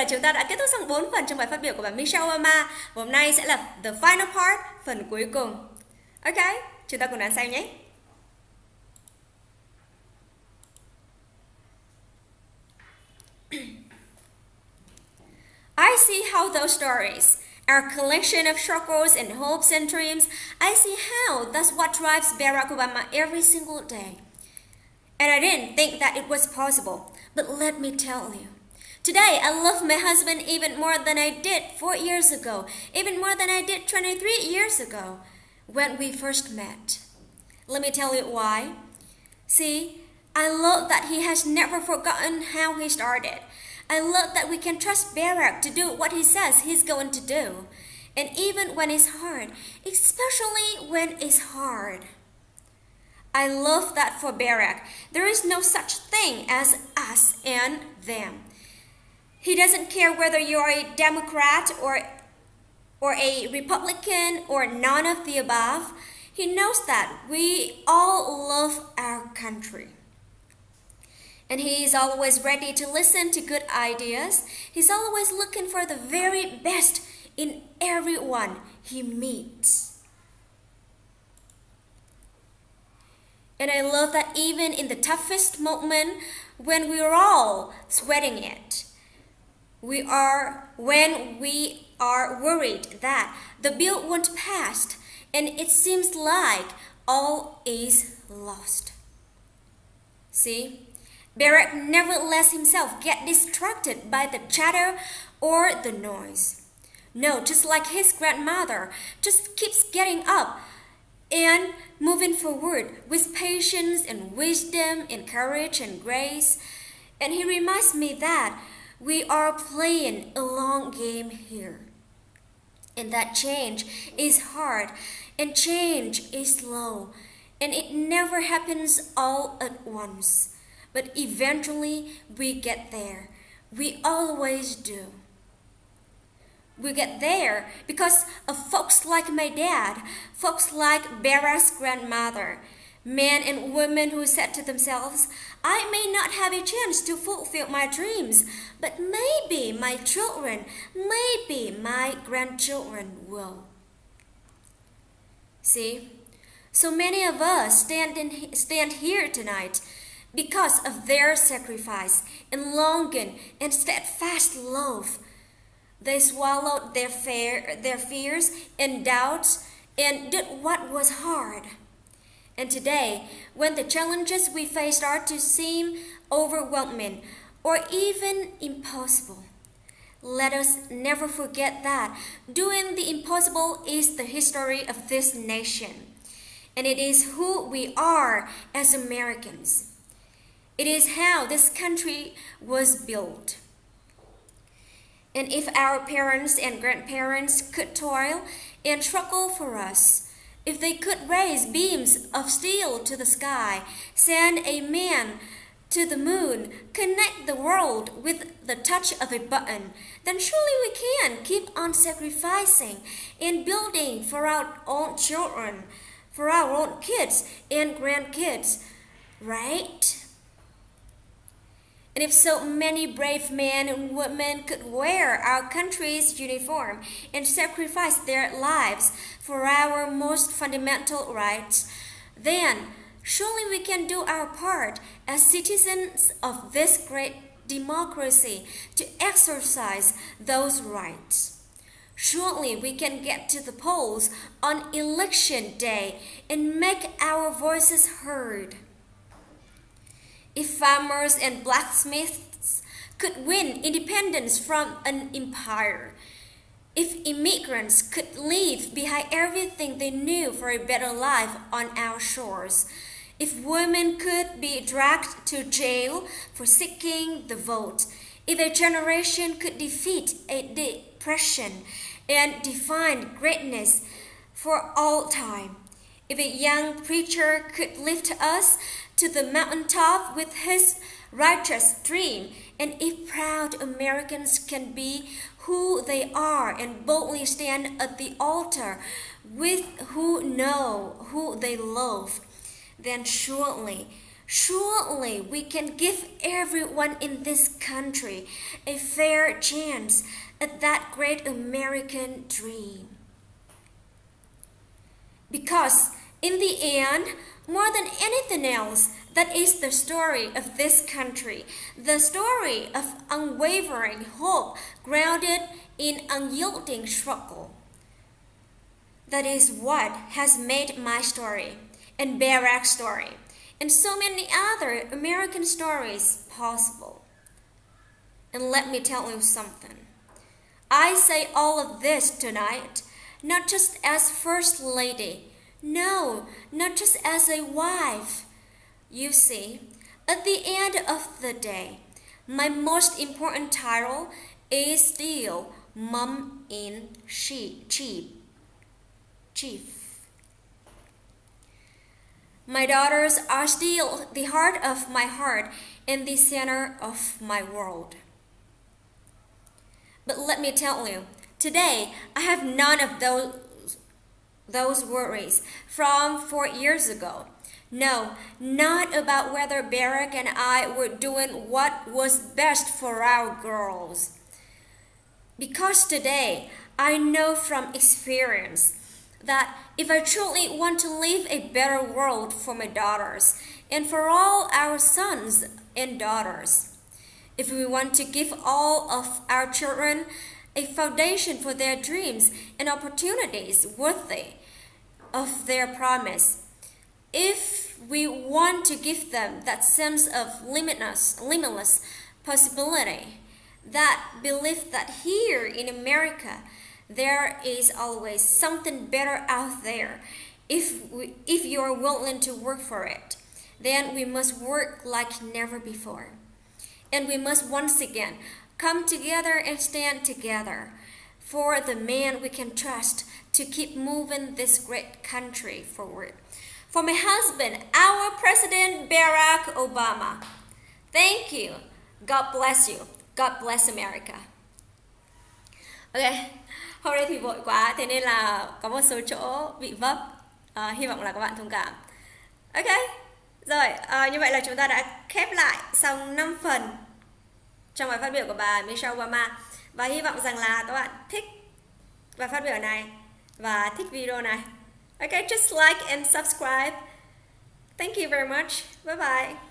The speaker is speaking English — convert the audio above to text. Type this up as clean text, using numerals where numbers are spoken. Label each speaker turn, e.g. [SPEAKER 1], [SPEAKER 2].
[SPEAKER 1] chúng ta đã kết thúc xong 4 phần trong bài phát biểu của bà Michelle Obama. Hôm nay sẽ là the final part, phần cuối cùng. Ok, chúng ta cùng đón xem nhé. I see how those stories, our collection of struggles and hopes and dreams, I see how that's what drives Barack Obama every single day. And I didn't think that it was possible, but let me tell you. Today, I love my husband even more than I did 4 years ago, even more than I did 23 years ago when we first met. Let me tell you why. See, I love that he has never forgotten how he started. I love that we can trust Barack to do what he says he's going to do. And even when it's hard, especially when it's hard. I love that for Barack, there is no such thing as us and them. He doesn't care whether you're a Democrat or a Republican or none of the above. He knows that we all love our country. And he is always ready to listen to good ideas. He's always looking for the very best in everyone he meets. And I love that even in the toughest moment, when we're all sweating it, when we are worried that the bill won't pass and it seems like all is lost. See? Barack never lets himself get distracted by the chatter or the noise. No, just like his grandmother, just keeps getting up and moving forward with patience and wisdom and courage and grace. And he reminds me that we are playing a long game here. And that change is hard and change is slow. And it never happens all at once. But eventually we get there. We always do. We get there because of folks like my dad, folks like Barack's grandmother, men and women who said to themselves, I may not have a chance to fulfill my dreams, but maybe my children, maybe my grandchildren will. See, so many of us stand here tonight because of their sacrifice and longing and steadfast love. They swallowed their fears and doubts and did what was hard. And today, when the challenges we face start to seem overwhelming or even impossible, let us never forget that doing the impossible is the history of this nation. And it is who we are as Americans. It is how this country was built. And if our parents and grandparents could toil and struggle for us, if they could raise beams of steel to the sky, send a man to the moon, connect the world with the touch of a button, then surely we can keep on sacrificing and building for our own children, for our own kids and grandkids, right? And if so many brave men and women could wear our country's uniform and sacrifice their lives for our most fundamental rights, then surely we can do our part as citizens of this great democracy to exercise those rights. Surely we can get to the polls on election day and make our voices heard. If farmers and blacksmiths could win independence from an empire, if immigrants could leave behind everything they knew for a better life on our shores, if women could be dragged to jail for seeking the vote, if a generation could defeat a depression and define greatness for all time, if a young preacher could lift us to the mountaintop with his righteous dream, and if proud Americans can be who they are and boldly stand at the altar with who know who they love, then surely Surely we can give everyone in this country a fair chance at that great American dream. Because in the end, more than anything else, that is the story of this country, the story of unwavering hope grounded in unyielding struggle. That is what has made my story and Barack's story and so many other American stories possible. And let me tell you something. I say all of this tonight, not just as First Lady, no, not just as a wife. You see, at the end of the day, my most important title is still Mom-in-Chief. My daughters are still the heart of my heart and the center of my world. But let me tell you, today I have none of those worries from 4 years ago. No, not about whether Barack and I were doing what was best for our girls. Because today I know from experience that if I truly want to leave a better world for my daughters and for all our sons and daughters, if we want to give all of our children a foundation for their dreams and opportunities worthy of their promise, if we want to give them that sense of limitless possibility, that belief that here in America there is always something better out there, if you are willing to work for it, then we must work like never before. And we must once again come together and stand together for the man we can trust to keep moving this great country forward. For my husband, our President Barack Obama. Thank you. God bless you. God bless America. Ok, hôm nay thì vội quá, thế nên là có một số chỗ bị vấp. Hy vọng là các bạn thông cảm. Ok, rồi, như vậy là chúng ta đã khép lại xong 5 phần trong bài phát biểu của bà Michelle Obama. Và hy vọng rằng là các bạn thích bài phát biểu này và thích video này. Ok, just like and subscribe. Thank you very much. Bye bye.